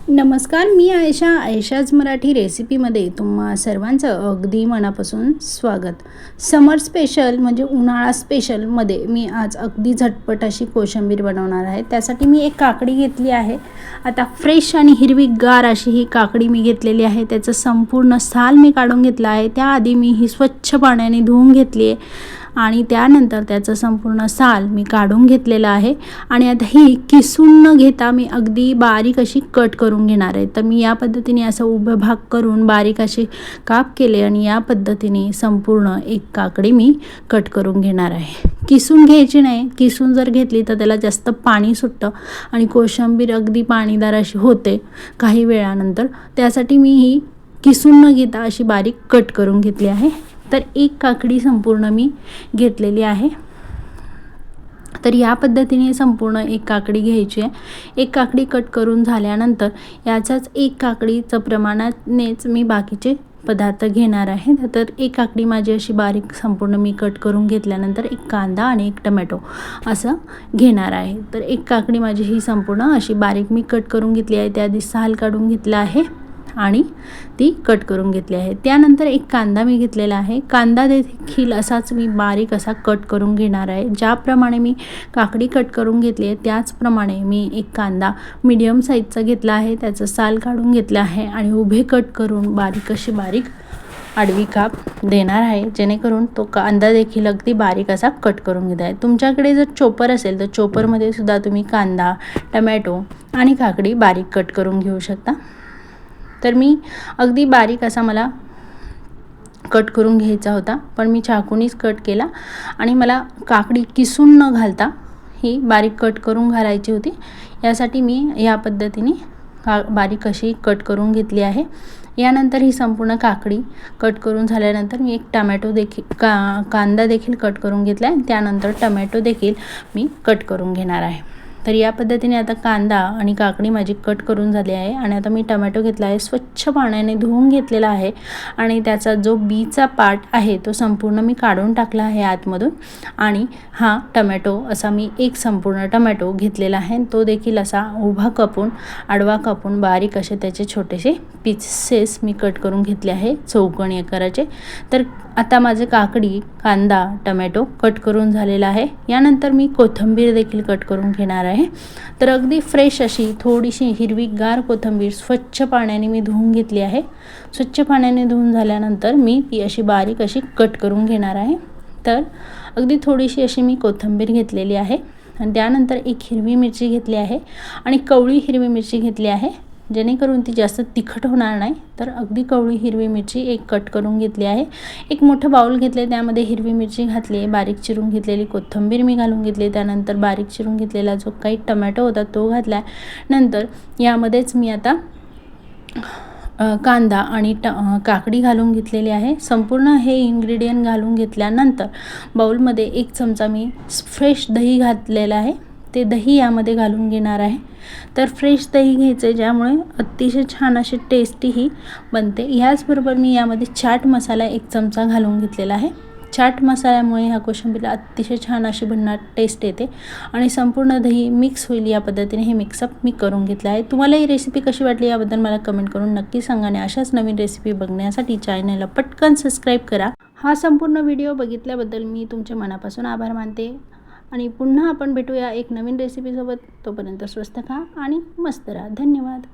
नमस्कार, मी आयशाज मराठी रेसिपीमध्ये तुम्हा सर्वांचं अगदी मनापासून स्वागत। समर स्पेशल म्हणजे उन्हाळा स्पेशलमध्ये मी आज अगदी झटपट अशी कोशिंबीर बनवणार आहे। त्यासाठी मी एक काकडी घेतली आहे। आता फ्रेश आणि हिरवीगार अशी ही काकडी मी घेतलेली आहे। त्याचं संपूर्ण साल मी काढून घेतला आहे। त्याआधी मी ही स्वच्छ पाण्याने धुवून घेतली आहे आणि त्यानंतर त्याचं संपूर्ण साल मी काढून घेतलेला आहे आणि आता ही किसून न घेता मी अगदी बारीक अशी कट करून घेणार आहे। तर मी या पद्धतीने असं उभे भाग करून बारीक असे काप केले आणि या पद्धतीने संपूर्ण एक काकडी मी कट करून घेणार आहे। किसून घ्यायची नाही, किसून जर घेतली तर त्याला जास्त पाणी सुटतं आणि कोशिंबीर अगदी पाणीदार अशी होते काही वेळानंतर। त्यासाठी मी ही किसून न घेता अशी बारीक कट करून घेतली आहे। तर एक काकडी संपूर्ण मी घेतलेली आहे। तर या पद्धतीने संपूर्ण एक काकडी घ्यायची आहे। एक काकडी कट करून झाल्यानंतर याचाच एक काकडीचं प्रमाणानेच मी बाकीचे पदार्थ घेणार आहे। तर एक काकडी माझी अशी बारीक संपूर्ण मी कट करून घेतल्यानंतर एक कांदा आणि एक टोमॅटो असं घेणार आहे। तर एक काकडी माझी ही संपूर्ण अशी बारीक मी कट करून घेतली आहे। त्याआधी साल काढून घेतला आहे आणि ती कट करून घेतली आहे। त्यानंतर एक कांदा मी घेतलेला आहे। कांदा देखील असाच मी बारीक असा कट करून घेणार आहे। ज्याप्रमाणे मी काकडी कट करून घेतली आहे त्याचप्रमाणे मी एक कांदा मीडियम साईजचा घेतला आहे। त्याचं साल काढून घेतलं आहे आणि उभे कट करून बारीक आडवी काप देणार आहे, जेणेकरून तो कांदा देखील अगदी बारीक असा कट करून घेत आहे। तुमच्याकडे जर चॉपर असेल तर चॉपरमध्ये सुद्धा तुम्ही कांदा, टोमॅटो आणि काकडी बारीक कट करून घेऊ शकता। तर मी अगदी बारीक असा मला कट करून घ्यायचा होता, पण मी चाकूनीच कट केला आणि मला काकडी किसून न घालता ही बारीक कट करून घालायची होती। यासाठी मी या पद्धतीने बारीक अशी कट करून घेतली आहे। यानंतर ही संपूर्ण काकडी कट करून झाल्यानंतर मी एक टोमॅटो देखील कांदा देखील कट करून घेतला आहे। त्यानंतर टोमॅटो देखील मी कट करून घेणार आहे। तर या पद्धतीने आता कांदा आणि काकडी माझी कट करून झाली आहे आणि आता मी टोमॅटो घेतला आहे, स्वच्छ पाण्याने धुवून घेतलेला आहे आणि त्याचा जो बीचा पार्ट आहे तो संपूर्ण मी काढून टाकला आहे आतमधून। आणि हा टोमॅटो असा मी एक संपूर्ण टोमॅटो घेतलेला आहे, तो देखील असा उभा कापून आडवा कापून बारीक असे त्याचे छोटेसे पीसेस मी कट करून घेतले आहे चौकोनी आकाराचे। तर आता माझे काकडी, कांदा, टोमॅटो कट करून झालेला आहे। यानंतर मी कोथिंबीर देखील कट करून घेणार आहे। तर अगदी फ्रेश अशी थोडीशी हिरवीगार कोथिंबीर स्वच्छ पाण्याने मी धुवून घेतली आहे। स्वच्छ पाण्याने धुवून झाल्यानंतर मी ती अशी बारीक अशी कट करून घेणार आहे। तर अगदी थोडीशी अशी मी कोथिंबीर घेतलेली आहे आणि त्यानंतर एक हिरवी मिरची घेतली आहे आणि कवळी हिरवी मिरची घेतली आहे, जेणेकरून ती जास्त तिखट होणार नाही। तर अगदी कवळी हिरवी मिरची एक कट करून घेतली आहे। एक मोठं बाउल घेतले, त्यामध्ये हिरवी मिरची घातली, बारीक चिरून घेतलेली कोथिंबीर मी घालून घेतली, त्यानंतर बारीक चिरून घेतलेला जो काही टोमॅटो होता तो घातला। नंतर यामध्येच मी आता कांदा आणि काकडी घालून घेतलेली आहे। संपूर्ण हे इन्ग्रेडियंट घालून घेतल्यानंतर बाउलमध्ये एक चमचा मी फ्रेश दही घातलेला आहे, ते दही यामध्ये घालून घेणार आहे। तर फ्रेश दही घ्यायचे, ज्यामुळे अतिशय छान अशी टेस्टी ही बनते। ह्याचबरोबर मी यामध्ये चाट मसाला एक चमचा घालून घेतलेला आहे। चाट मसाल्यामुळे ह्या कोशिंबीरला अतिशय छान अशी बनणार टेस्ट येते आणि संपूर्ण दही मिक्स होईल या पद्धतीने हे मिक्सअप मी करून घेतलं आहे। तुम्हाला ही रेसिपी कशी वाटली याबद्दल मला कमेंट करून नक्की सांगा आणि अशाच नवीन रेसिपी बघण्यासाठी चॅनलला पटकन सबस्क्राईब करा। हा संपूर्ण व्हिडिओ बघितल्याबद्दल मी तुमचे मनापासून आभार मानते आणि पुन्हा आपण भेटूया एक नवीन रेसिपीसोबत। तोपर्यंत स्वस्त खा आणि मस्त राहा। धन्यवाद।